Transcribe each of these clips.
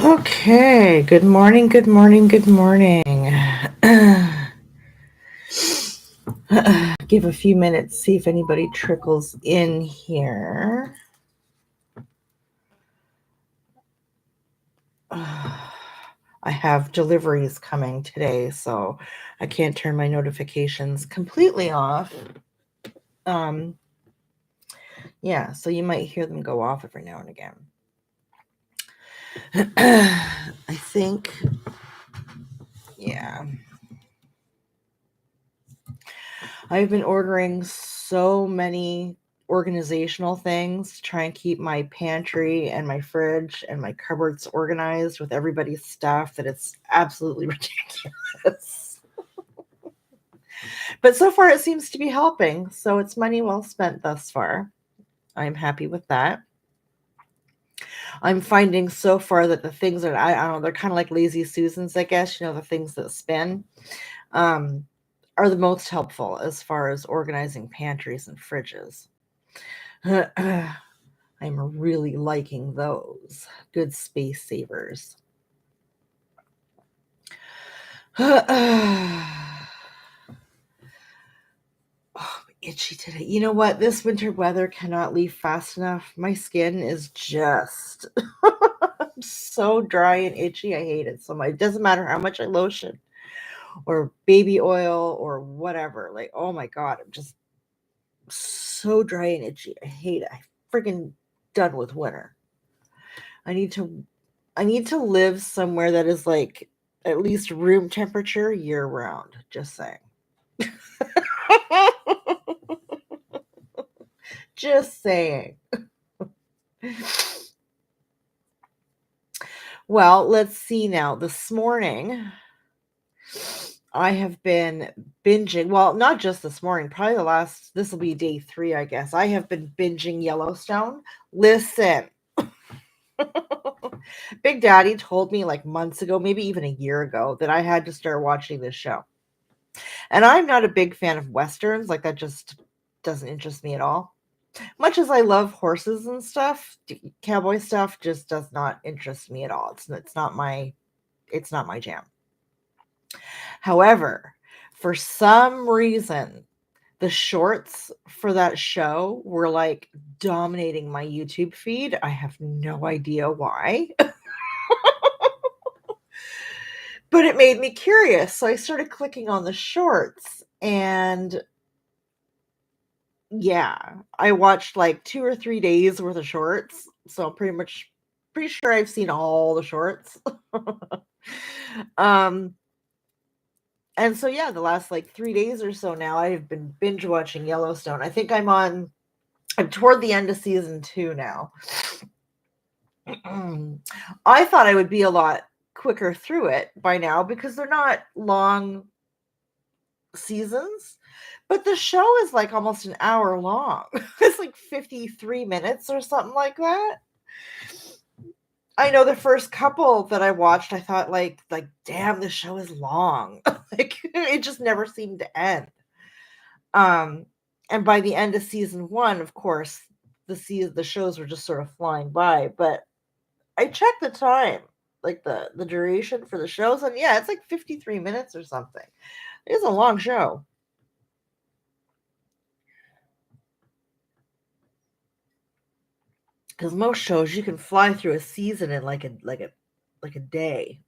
Okay, good morning, good morning, good morning. Give a few minutes, see if anybody trickles in here. I have deliveries coming today, so I can't turn my notifications completely off. Um, yeah, so you might hear them go off every now and again. I think, yeah. I've been ordering so many organizational things to try and keep my pantry and my fridge and my cupboards organized with everybody's stuff that it's absolutely ridiculous. But so far it seems to be helping, so it's money well spent thus far. I'm happy with that. I'm finding so far that the things that I don't know, they're kind of like lazy Susans, I guess, the things that spin. Um, are the most helpful as far as organizing pantries and fridges. I'm really liking those. Good space savers. Oh, itchy today. You know what? This winter weather cannot leave fast enough. My skin is just so dry and itchy. I hate it so much. It doesn't matter how much I lotion or baby oil or whatever. Like, oh my God, I'm just so dry and itchy. I hate it. I freaking done with winter. I need to I need to live somewhere that is like at least room temperature year round. Just saying. Just saying. Well, let's see now. This morning, I have been binging. Well, not just this morning, probably this will be day 3, I guess. I have been binging Yellowstone. Listen, Big Daddy told me like months ago, maybe even a year ago, that I had to start watching this show. And I'm not a big fan of Westerns. Like, that just doesn't interest me at all. Much as I love horses and stuff, cowboy stuff just does not interest me at all. It's not my jam. However, for some reason, the shorts for that show were like dominating my YouTube feed. I have no idea why, but it made me curious. So I started clicking on the shorts, and yeah, I watched like 2 or 3 days worth of shorts. So I'm pretty sure I've seen all the shorts. um and so yeah, the last like 3 days or so now I have been binge watching Yellowstone. I think I'm toward the end of season 2 now. I thought I would be a lot quicker through it by now because they're not long seasons, but the show is like almost an hour long. It's like 53 minutes or something like that. I know the first couple that I watched, I thought like damn, this show is long. Like it just never seemed to end. Um, and by the end of season 1, of course, the shows were just sort of flying by. But I checked the time, like the duration for the shows, and yeah, it's like 53 minutes or something. It's a long show. Because most shows you can fly through a season in like a day.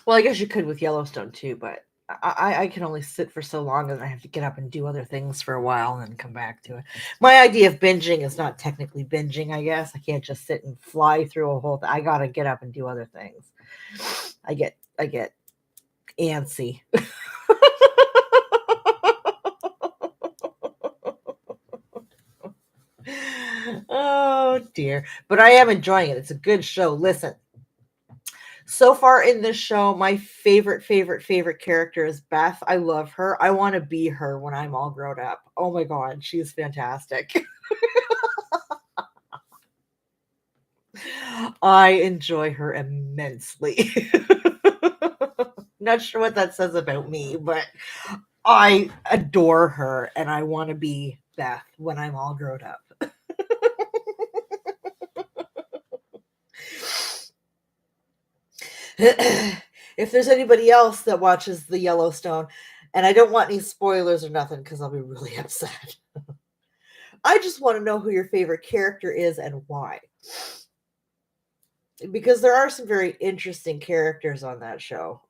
Well, I guess you could with Yellowstone too, but I can only sit for so long, and I have to get up and do other things for a while and then come back to it. My idea of binging is not technically binging, I guess. I can't just sit and fly through a whole I gotta get up and do other things. I get antsy. Oh dear. But I am enjoying it. It's a good show. Listen, so far in this show, my favorite character is Beth. I love her. I want to be her when I'm all grown up. Oh my God, she's fantastic. I enjoy her immensely. Not sure what that says about me, but I adore her and I want to be Beth when I'm all grown up. If there's anybody else that watches the Yellowstone, and I don't want any spoilers or nothing because I'll be really upset. I just want to know who your favorite character is and why. Because there are some very interesting characters on that show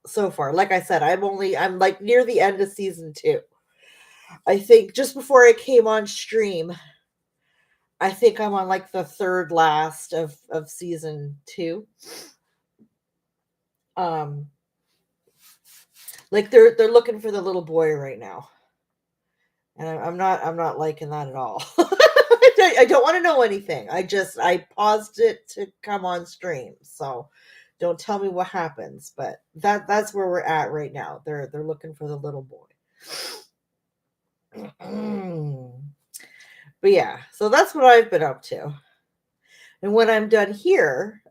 so far. Like I said, I'm like near the end of season 2. I think just before I came on stream, I think I'm on like the third last of season 2. Um, like they're looking for the little boy right now, and I'm not liking that at all. I don't want to know anything. I paused it to come on stream, so don't tell me what happens. But that's where we're at right now. They're looking for the little boy. But yeah, so that's what I've been up to. And when I'm done here,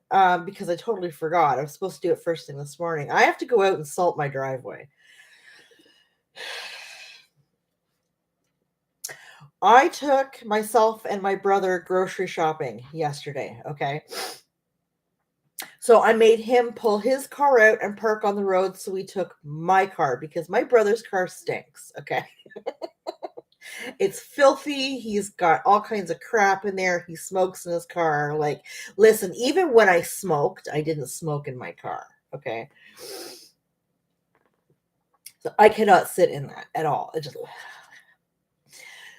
because I totally forgot, I was supposed to do it first thing this morning. I have to go out and salt my driveway. I took myself and my brother grocery shopping yesterday, okay? So I made him pull his car out and park on the road, so we took my car because my brother's car stinks, okay? It's filthy. He's got all kinds of crap in there. He smokes in his car. Like, listen, even when I smoked, I didn't smoke in my car, okay? So I cannot sit in that at all. It just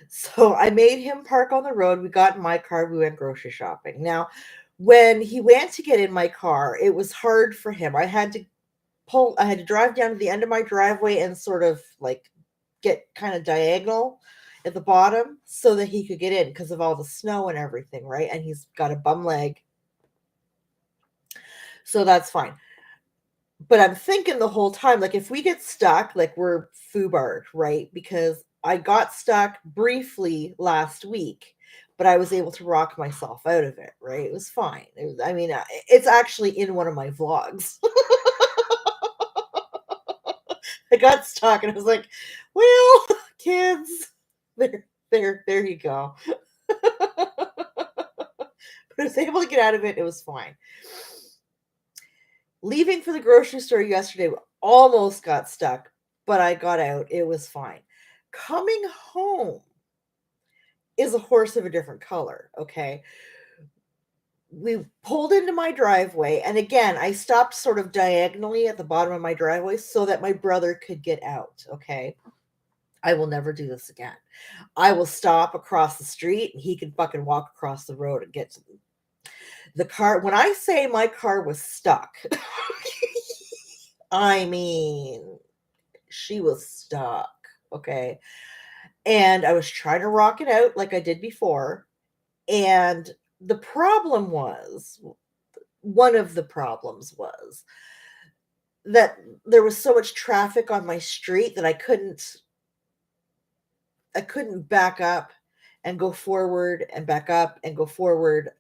So I made him park on the road. We got in my car. We went grocery shopping. Now, when he went to get in my car, it was hard for him. I had to drive down to the end of my driveway and sort of like get kind of diagonal at the bottom so that he could get in because of all the snow and everything, right? And he's got a bum leg. So that's fine. But I'm thinking the whole time, like, if we get stuck, like, we're foobarred, right? Because I got stuck briefly last week, but I was able to rock myself out of it, right? It was fine. It's actually in one of my vlogs. I got stuck and I was like, well, kids, there you go. But I was able to get out of it. It was fine. Leaving for the grocery store yesterday, almost got stuck, but I got out. It was fine. Coming home is a horse of a different color, okay? We pulled into my driveway, and again, I stopped sort of diagonally at the bottom of my driveway so that my brother could get out, okay? I will never do this again. I will stop across the street, and he can fucking walk across the road and get to the car. When I say my car was stuck, I mean, she was stuck, okay? And I was trying to rock it out like I did before. And the problem was, one of the problems was that there was so much traffic on my street that I couldn't back up and go forward and back up and go forward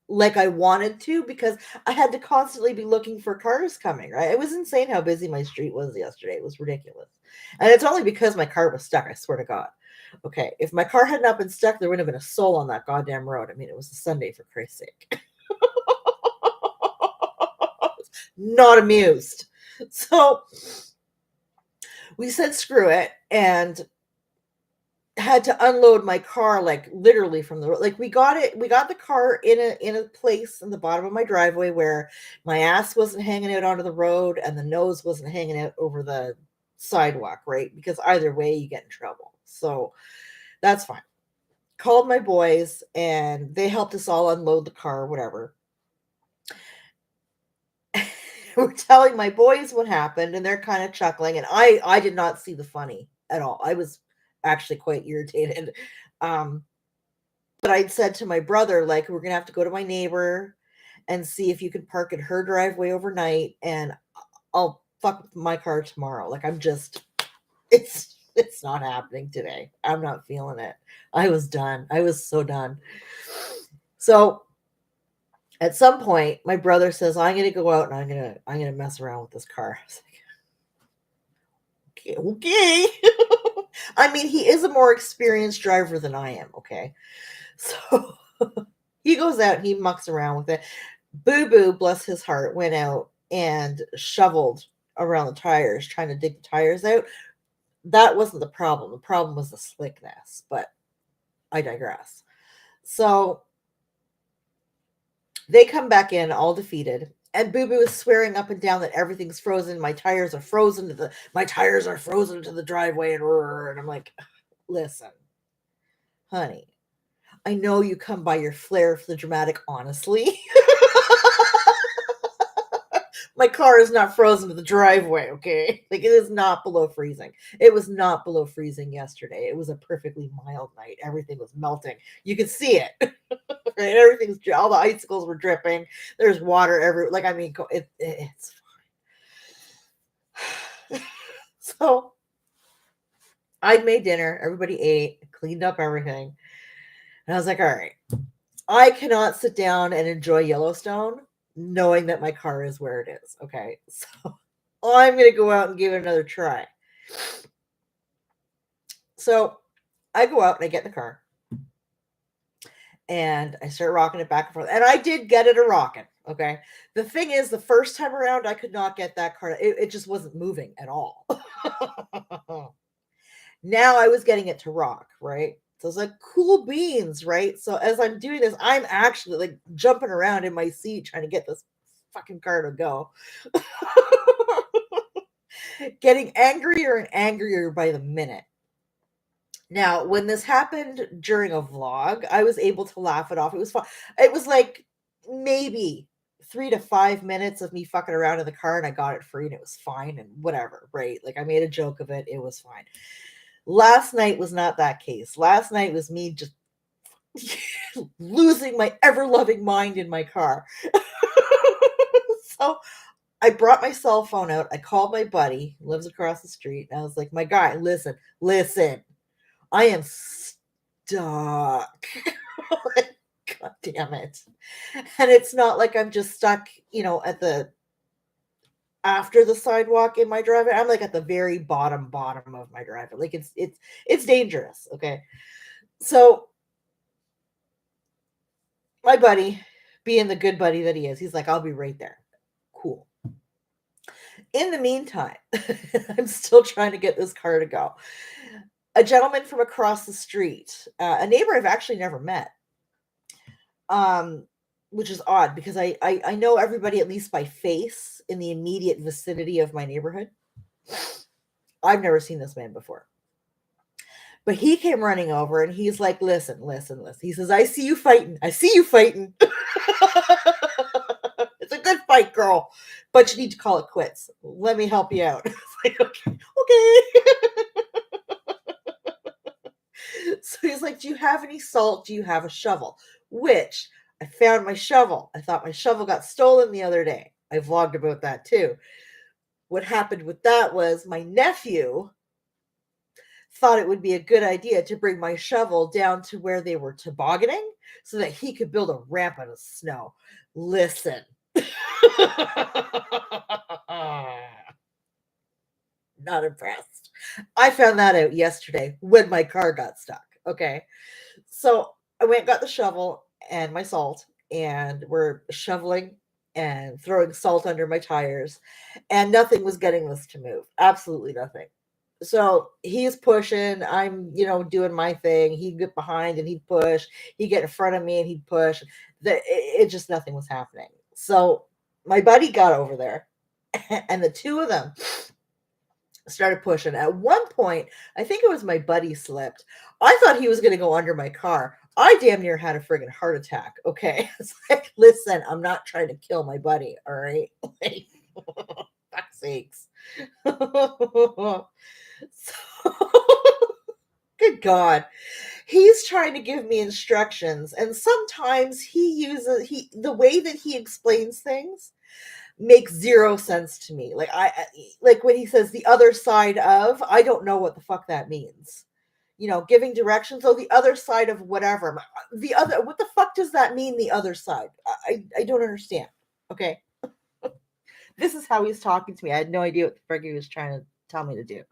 like I wanted to because I had to constantly be looking for cars coming, right? It was insane how busy my street was yesterday. It was ridiculous. And it's only because my car was stuck, I swear to God. Okay, if my car had not been stuck, there wouldn't have been a soul on that goddamn road. I mean, it was a Sunday, for Christ's sake. Not amused. So we said screw it and had to unload my car like literally from the road. Like we got the car in a place in the bottom of my driveway where my ass wasn't hanging out onto the road and the nose wasn't hanging out over the sidewalk, right? Because either way you get in trouble. So that's fine. Called my boys and they helped us all unload the car, whatever. We're telling my boys what happened and they're kind of chuckling and I did not see the funny at all. I was actually quite irritated. But I'd said to my brother, like, we're gonna have to go to my neighbor and see if you can park at her driveway overnight and I'll fuck with my car tomorrow. Like it's not happening today. I'm not feeling it. I was done. I was so done. So at some point, my brother says, I'm gonna go out and I'm gonna mess around with this car. I was like, okay. I mean, he is a more experienced driver than I am, okay? So he goes out and he mucks around with it. Boo Boo, bless his heart, went out and shoveled around the tires, trying to dig the tires out. That wasn't the problem. The problem was the slickness, but I digress. So they come back in all defeated, and Boo Boo is swearing up and down that everything's frozen. My tires are frozen to the driveway, and I'm like, listen, honey, I know you come by your flair for the dramatic, honestly. My car is not frozen to the driveway, okay? Like, it is not below freezing. It was not below freezing yesterday. It was a perfectly mild night. Everything was melting. You could see it. Right? All the icicles were dripping. There's water everywhere. Like, I mean, it's fine. So I'd made dinner. Everybody ate, cleaned up everything. And I was like, all right, I cannot sit down and enjoy Yellowstone knowing that my car is where it is. Okay. So I'm going to go out and give it another try. So I go out and I get in the car and I start rocking it back and forth. And I did get it a rocking. Okay. The thing is, the first time around, I could not get that car. It just wasn't moving at all. Now I was getting it to rock, right? So it's like, cool beans, right? So as I'm doing this, I'm actually like jumping around in my seat trying to get this fucking car to go. Getting angrier and angrier by the minute. Now, when this happened during a vlog, I was able to laugh it off. It was fun. It was like maybe 3 to 5 minutes of me fucking around in the car, and I got it free and it was fine and whatever, right? Like, I made a joke of it. It was fine. Last night was not that case. Last night was me just losing my ever-loving mind in my car. So I brought my cell phone out. I called my buddy who lives across the street. And I was like, my guy, listen. I am stuck. Like, God damn it. And it's not like I'm just stuck, after the sidewalk in my driveway. I'm like at the very bottom of my driveway. Like, it's dangerous. Okay. So my buddy, being the good buddy that he is, he's like, I'll be right there. Cool. In the meantime, I'm still trying to get this car to go. A gentleman from across the street, a neighbor I've actually never met, which is odd because I know everybody at least by face in the immediate vicinity of my neighborhood. I've never seen this man before. But he came running over and he's like, listen. He says, I see you fighting. It's a good fight, girl, but you need to call it quits. Let me help you out. Like, okay. So he's like, do you have any salt? Do you have a shovel? Which I found my shovel. I thought my shovel got stolen the other day. I vlogged about that too. What happened with that was my nephew thought it would be a good idea to bring my shovel down to where they were tobogganing so that he could build a ramp out of snow. Listen. Not impressed. I found that out yesterday when my car got stuck. Okay. So I went, got the shovel and my salt, and we're shoveling and throwing salt under my tires, and nothing was getting this to move. Absolutely nothing. So he's pushing. I'm, doing my thing. He'd get behind and he'd push. He'd get in front of me and he'd push. It just, nothing was happening. So my buddy got over there, and the two of them started pushing. At one point, I think it was my buddy slipped. I thought he was going to go under my car. I damn near had a friggin' heart attack. Okay. It's like, listen, I'm not trying to kill my buddy. All right. Like, fuck's sakes. So, good God. He's trying to give me instructions. And sometimes the way that he explains things makes zero sense to me. Like when he says the other side of, I don't know what the fuck that means. Giving directions. Oh, the other side of whatever. What the fuck does that mean? The other side. I don't understand. Okay. This is how he's talking to me. I had no idea what the frick he was trying to tell me to do.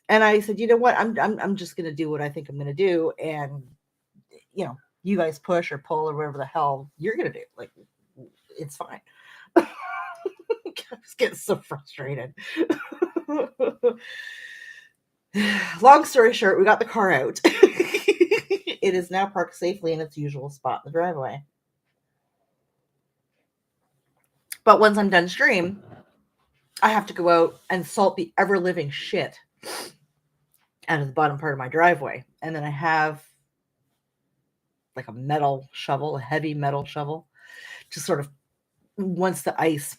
And I said, you know what? I'm just going to do what I think I'm going to do. And, you guys push or pull or whatever the hell you're going to do. Like, it's fine. I was getting so frustrated. Long story short, we got the car out. It is now parked safely in its usual spot in the driveway. But once I'm done stream, I have to go out and salt the ever-living shit out of the bottom part of my driveway. And then I have like a metal shovel, a heavy metal shovel, to sort of, once the ice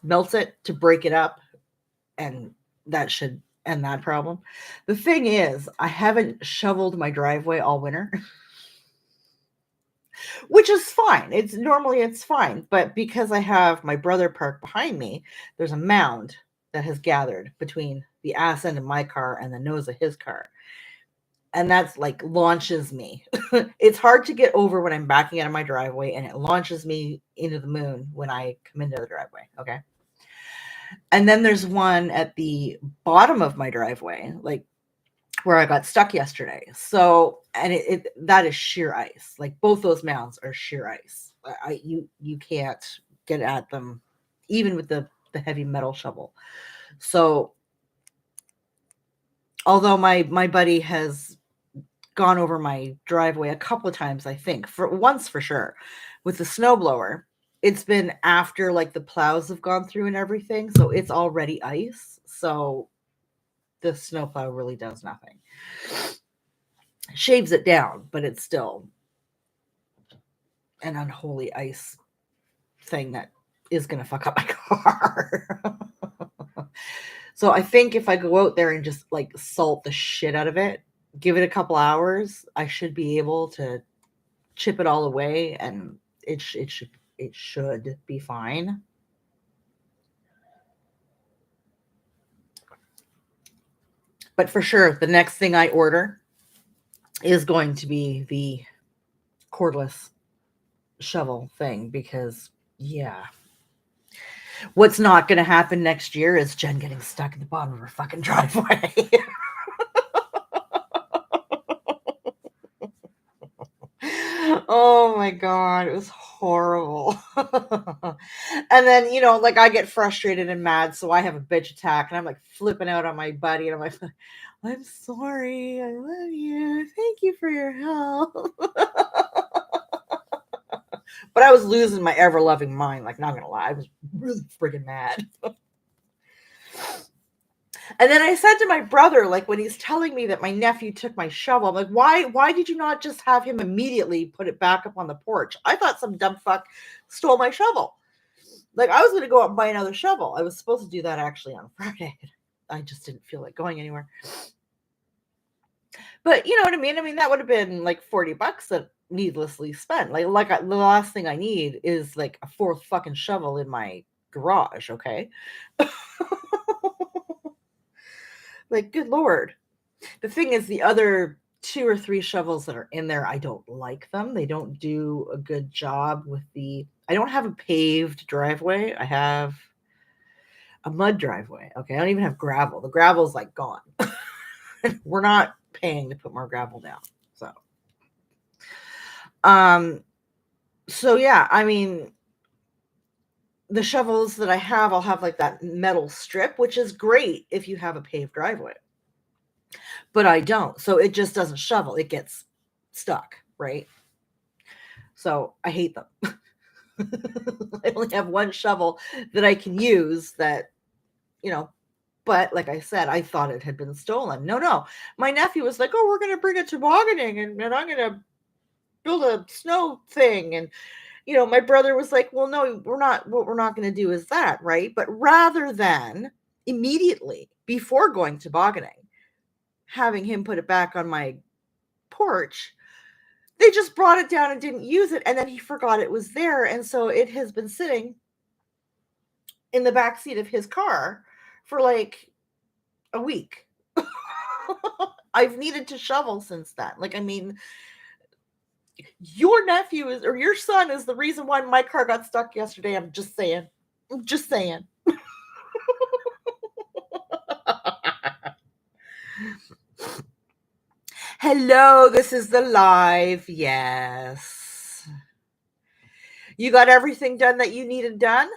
melts it, to break it up, and that should end that problem. The thing is, I haven't shoveled my driveway all winter, which is fine. It's fine, but because I have my brother parked behind me, there's a mound that has gathered between the ass end of my car and the nose of his car. And that's like launches me. It's hard to get over when I'm backing out of my driveway, and it launches me into the moon when I come into the driveway. Okay. And then there's one at the bottom of my driveway, like where I got stuck yesterday. So, and that is sheer ice. Like both those mounds are sheer ice. You can't get at them, even with the heavy metal shovel. So, although my buddy has gone over my driveway a couple of times, I think, for once for sure, with the snowblower, it's been after like the plows have gone through and everything, so it's already ice. So the snowplow really does nothing. Shaves it down, but it's still an unholy ice thing that is going to fuck up my car. So I think if I go out there and just like salt the shit out of it, give it a couple hours, I should be able to chip it all away, and it should be fine. But for sure, the next thing I order is going to be the cordless shovel thing, because yeah. What's not going to happen next year is Jen getting stuck at the bottom of her fucking driveway. Oh my God, it was horrible. And then, like I get frustrated and mad, so I have a bitch attack, and I'm like flipping out on my buddy, and I'm like, I'm sorry, I love you, thank you for your help. But I was losing my ever-loving mind, like, not gonna lie, I was really freaking mad. And then I said to my brother, like, when he's telling me that my nephew took my shovel, I'm like, why did you not just have him immediately put it back up on the porch? I thought some dumb fuck stole my shovel. Like, I was going to go out and buy another shovel. I was supposed to do that actually on Friday. I just didn't feel like going anywhere. But you know what I mean? I mean, that would have been like $40 that needlessly spent. Like the last thing I need is like a fourth fucking shovel in my garage, okay? Like, good Lord. The thing is, the other 2 or 3 shovels that are in there, I don't like them. They don't do a good job with I don't have a paved driveway. I have a mud driveway. Okay. I don't even have gravel. The gravel's like gone. We're not paying to put more gravel down. So yeah, I mean, the shovels that I have, I'll have like that metal strip, which is great if you have a paved driveway. But I don't. So it just doesn't shovel. It gets stuck, right? So I hate them. I only have one shovel that I can use that, but like I said, I thought it had been stolen. No. My nephew was like, oh, we're going to bring it tobogganing, and I'm going to build a snow thing. And my brother was like, well, no, what we're not going to do is that, right? But rather than immediately before going tobogganing, having him put it back on my porch, they just brought it down and didn't use it. And then he forgot it was there. And so it has been sitting in the back seat of his car for like a week. I've needed to shovel since then. Like, I mean, your nephew or your son is the reason why my car got stuck yesterday. I'm just saying. Hello, this is the live. Yes. You got everything done that you needed done?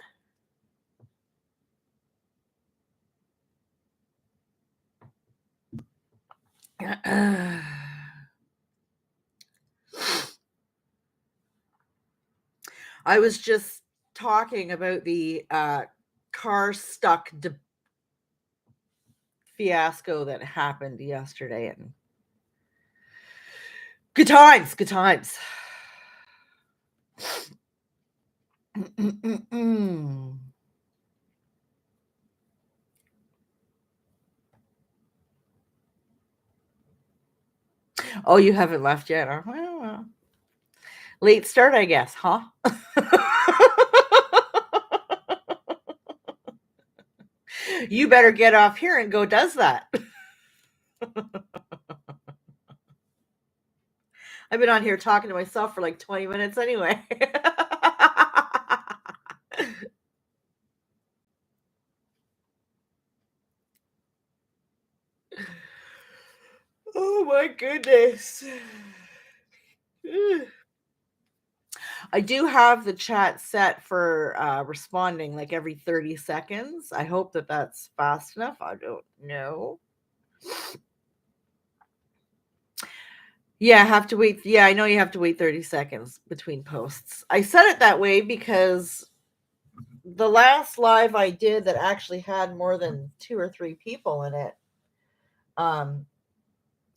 I was just talking about the car stuck fiasco that happened yesterday, and good times, good times. Oh, you haven't left yet? Well, late start, I guess, huh? You better get off here and go does that. I've been on here talking to myself for like 20 minutes anyway. Oh my goodness. I do have the chat set for responding like every 30 seconds. I hope that that's fast enough. I don't know. Yeah, I have to wait. Yeah, I know you have to wait 30 seconds between posts. I said it that way because the last live I did that actually had more than 2 or 3 people in it, um,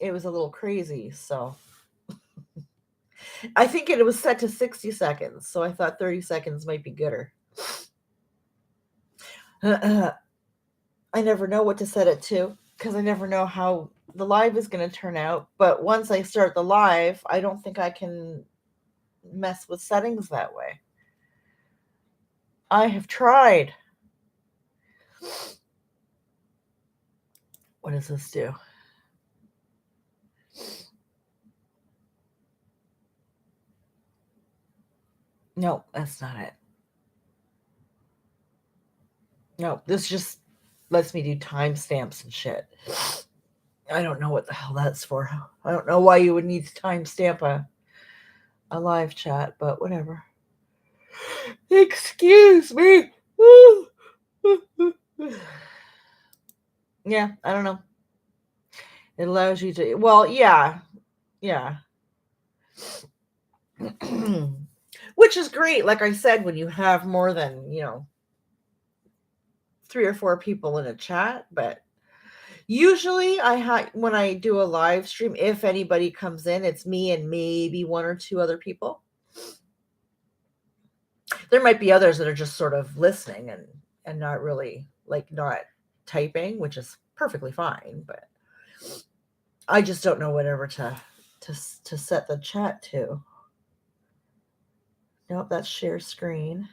it was a little crazy. So I think it was set to 60 seconds. So I thought 30 seconds might be gooder. I never know what to set it to because I never know how the live is going to turn out. But once I start the live, I don't think I can mess with settings that way. I have tried. What does this do? No, that's not it. No, this just lets me do timestamps and shit. I don't know what the hell that's for. I don't know why you would need to timestamp a live chat, but whatever. Excuse me. Yeah, I don't know. It allows you to, well, yeah. Which is great. Like I said, when you have more than, 3 or 4 people in a chat, but usually when I do a live stream, if anybody comes in, it's me and maybe 1 or 2 other people. There might be others that are just sort of listening and not really like not typing, which is perfectly fine, but I just don't know whatever to set the chat to. Nope, that's share screen.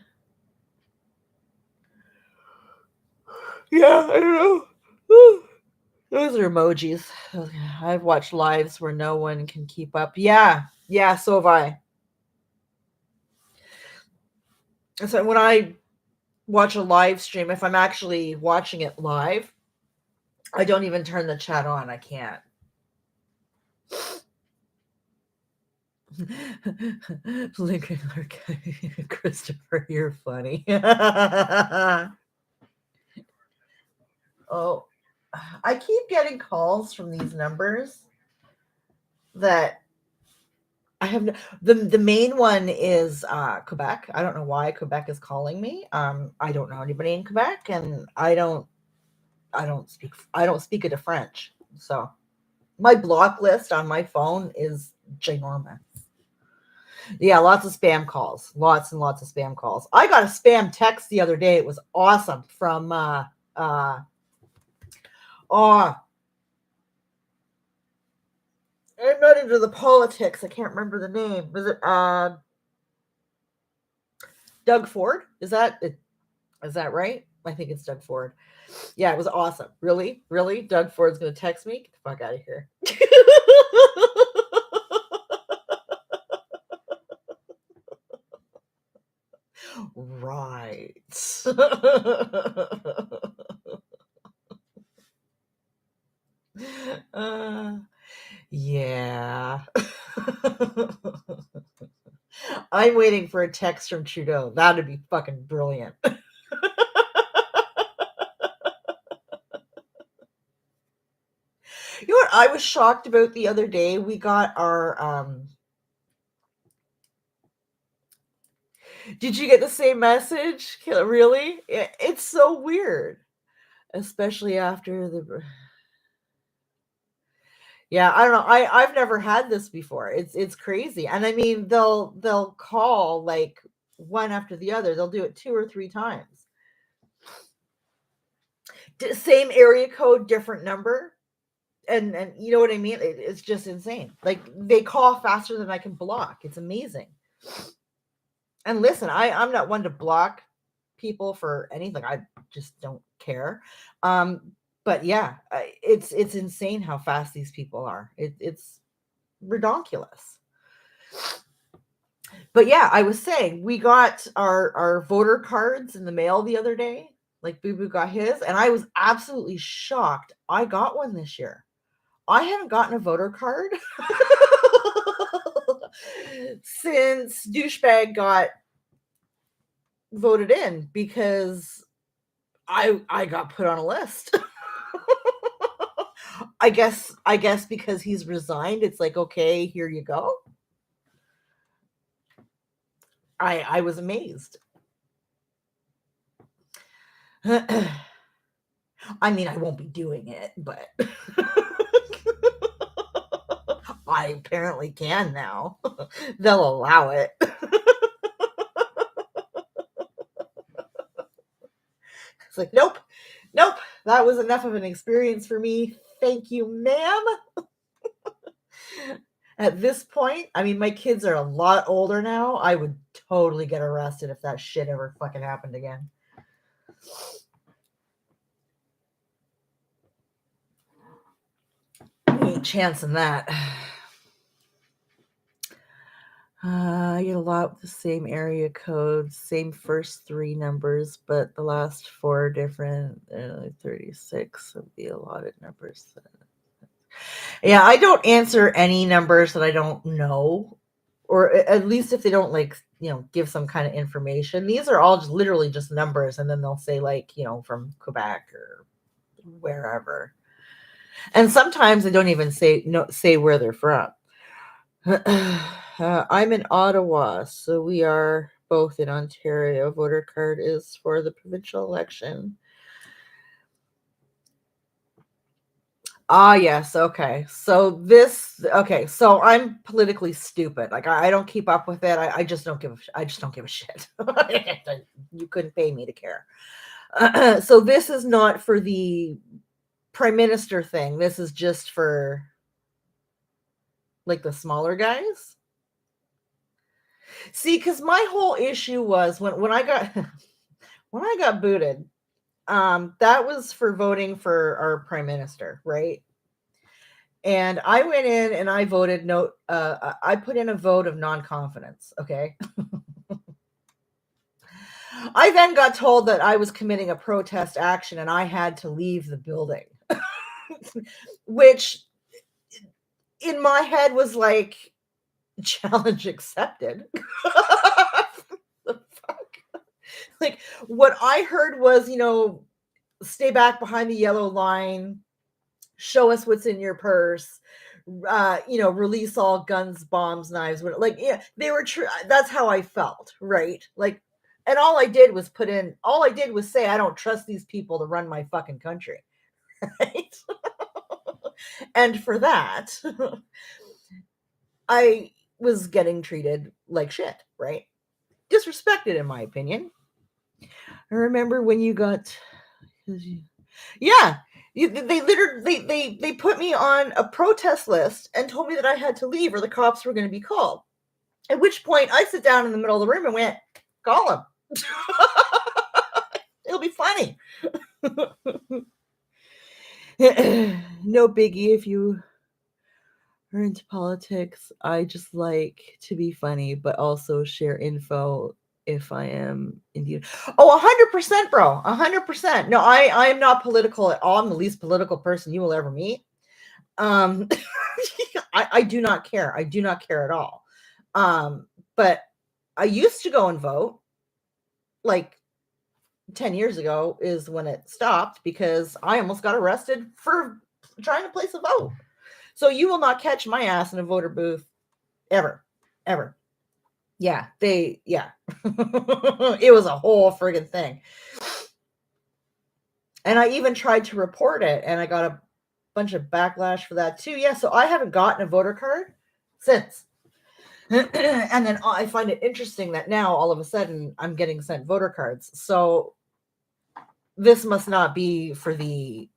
Yeah, I don't know. Those are emojis. I've watched lives where no one can keep up. Yeah, so have I. So when I watch a live stream, if I'm actually watching it live, I don't even turn the chat on. I can't. Lincoln Christopher, you're funny. Oh, I keep getting calls from these numbers that I have the main one is Quebec. I don't know why Quebec is calling me. I don't know anybody in Quebec, and I don't speak it of French. So my block list on my phone is ginormous. Yeah, lots of spam calls. Lots and lots of spam calls. I got a spam text the other day. It was awesome from oh, I'm not into the politics. I can't remember the name. Was it Doug Ford? Is that right? I think it's Doug Ford. Yeah, it was awesome. Really? Really? Doug Ford's going to text me? Get the fuck out of here. Right. Yeah. I'm waiting for a text from Trudeau. That'd be fucking brilliant. You know what I was shocked about the other day? We got our did you get the same message? Really? It's so weird, especially after the yeah, I don't know. I've never had this before. It's crazy. And I mean, they'll call like one after the other. They'll do it 2 or 3 times. Same area code, different number. And you know what I mean? It's just insane. Like they call faster than I can block. It's amazing. And listen, I'm not one to block people for anything. I just don't care. But yeah, it's insane how fast these people are. It's redonkulous. But yeah, I was saying we got our voter cards in the mail the other day. Like Boo Boo got his, and I was absolutely shocked. I got one this year. I haven't gotten a voter card since douchebag got voted in because I got put on a list. I guess because he's resigned, it's like, okay, here you go. I was amazed. I mean, I won't be doing it, but I apparently can now. They'll allow it. It's like, nope, that was enough of an experience for me. Thank you, ma'am. At this point, I mean, my kids are a lot older now. I would totally get arrested if that shit ever fucking happened again. Ain't chance in that. I get a lot with the same area code, same first 3 numbers, but the last 4 different. 36 would be a lot of numbers. Yeah, I don't answer any numbers that I don't know, or at least if they don't give some kind of information. These are all just literally just numbers, and then they'll say from Quebec or wherever. And sometimes they don't even say where they're from. I'm in Ottawa, so we are both in Ontario. Voter card is for the provincial election. Ah, yes. Okay. So I'm politically stupid. Like I don't keep up with it. I just don't give a shit. You couldn't pay me to care. So this is not for the prime minister thing. This is just for like the smaller guys. See, because my whole issue was when I got when I got booted, that was for voting for our prime minister, right? And I went in and I voted no. I put in a vote of non-confidence. Okay. I then got told that I was committing a protest action and I had to leave the building, which in my head was like challenge accepted. The fuck? Like what I heard was, stay back behind the yellow line, show us what's in your purse, release all guns, bombs, knives. Like, yeah, they were true. That's how I felt, right? Like, and all I did was say, I don't trust these people to run my fucking country. Right? And for that, I was getting treated like shit, right? Disrespected, in my opinion. I remember when you got, yeah, they put me on a protest list and told me that I had to leave or the cops were going to be called. At which point I sit down in the middle of the room and went, call them. It'll be funny. No biggie if you are into politics. I just like to be funny, but also share info if I am indeed. Oh, 100%, bro. 100%. No, I am not political at all. I'm the least political person you will ever meet. I do not care. I do not care at all. But I used to go and vote. Like 10 years ago is when it stopped because I almost got arrested for trying to place a vote. So you will not catch my ass in a voter booth ever. Ever. Yeah, it was a whole friggin' thing. And I even tried to report it and I got a bunch of backlash for that too. Yeah, so I haven't gotten a voter card since. And then I find it interesting that now all of a sudden I'm getting sent voter cards. So this must not be for the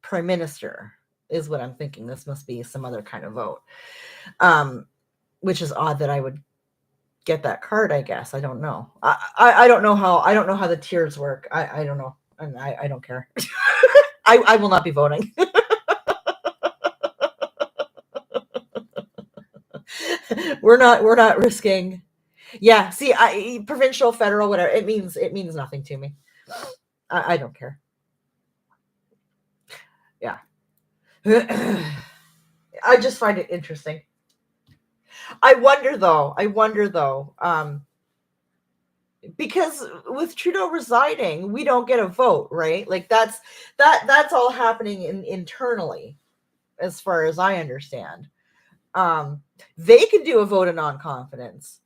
prime minister, is what I'm thinking. This must be some other kind of vote. Which is odd that I would get that card, I guess. I don't know. I don't know how the tiers work. I don't know. And I don't care. I will not be voting. we're not risking. Yeah, see, provincial, federal, whatever, it means nothing to me. I don't care. Yeah. I just find it interesting. I wonder though, because with Trudeau resigning, we don't get a vote, right? Like that's all happening internally, as far as I understand. They can do a vote of non-confidence,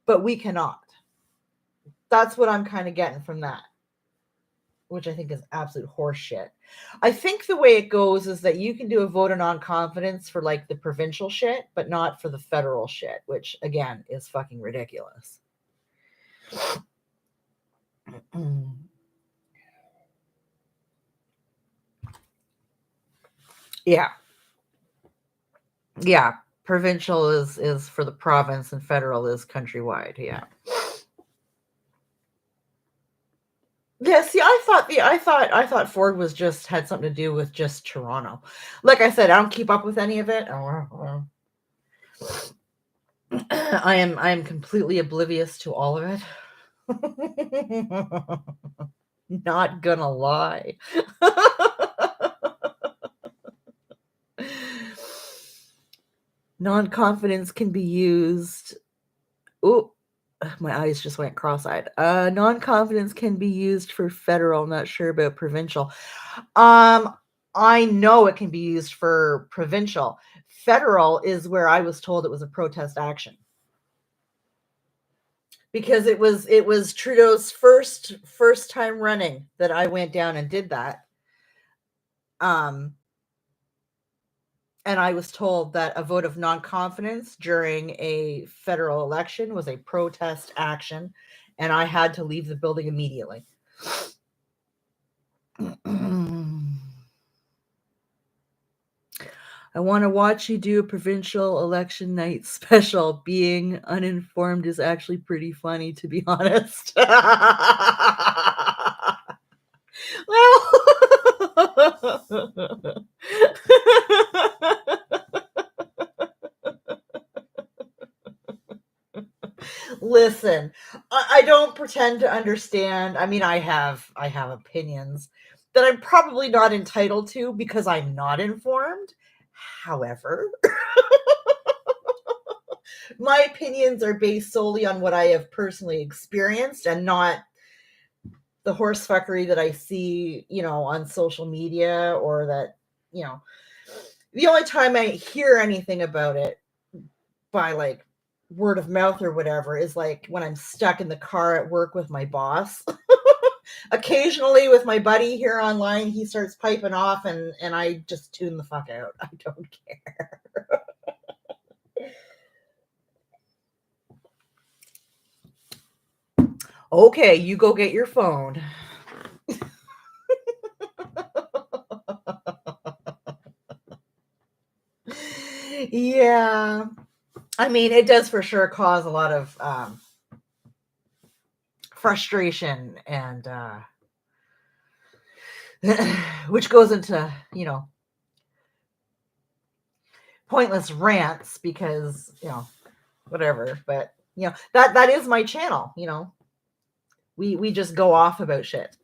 but we cannot. That's what I'm kind of getting from that, which I think is absolute horseshit. I think the way it goes is that you can do a vote of non-confidence for like the provincial shit, but not for the federal shit, which again is fucking ridiculous. Yeah. Yeah. Provincial is for the province and federal is countrywide. Yeah. Yeah, see, I thought Ford was just had something to do with just Toronto. Like I said, I don't keep up with any of it. I am completely oblivious to all of it. Not gonna lie. Non-confidence can be used. Oh, my eyes just went cross-eyed. Non-confidence can be used for federal. I'm not sure about provincial. I know it can be used for provincial. Federal is where I was told it was a protest action. Because it was Trudeau's first time running that I went down and did that. And I was told that a vote of non-confidence during a federal election was a protest action, and I had to leave the building immediately. I want to watch you do a provincial election night special. Being uninformed is actually pretty funny, to be honest. Well, listen, I don't pretend to understand. I mean, I have opinions that I'm probably not entitled to because I'm not informed. However, my opinions are based solely on what I have personally experienced and not the horse fuckery that I see, on social media, or that, the only time I hear anything about it by like word of mouth or whatever is like when I'm stuck in the car at work with my boss. Occasionally with my buddy here online, he starts piping off and I just tune the fuck out. I don't care. Okay, you go get your phone. Yeah. I mean, it does for sure cause a lot of frustration and which goes into, pointless rants because, whatever, but that is my channel, we just go off about shit.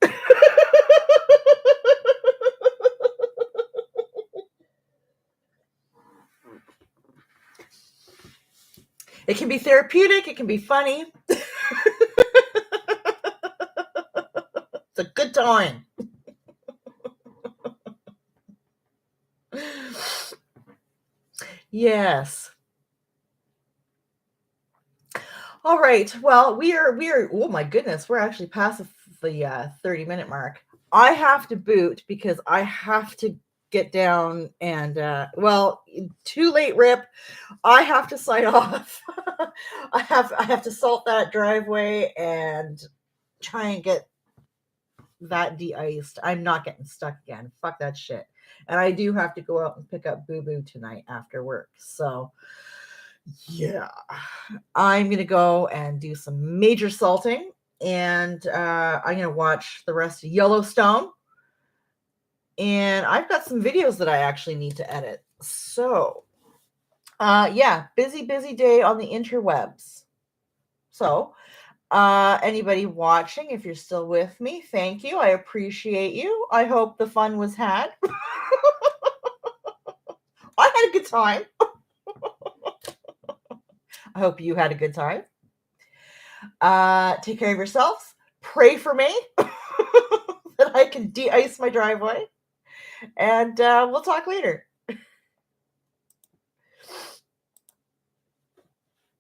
It can be therapeutic. It can be funny. It's a good time. Yes. All right. Well, we are. Oh my goodness, we're actually past the 30-minute mark. I have to boot because I have to get down and well, too late, Rip. I have to sign off. I have to salt that driveway and try and get that de-iced. I'm not getting stuck again. Fuck that shit. And I do have to go out and pick up Boo Boo tonight after work. So yeah, I'm gonna go and do some major salting, and I'm gonna watch the rest of Yellowstone. And I've got some videos that I actually need to edit. So yeah, busy day on the interwebs. So anybody watching, if you're still with me, thank you. I appreciate you. I hope the fun was had. I had a good time. I hope you had a good time. Take care of yourselves. Pray for me that I can de-ice my driveway. And we'll talk later.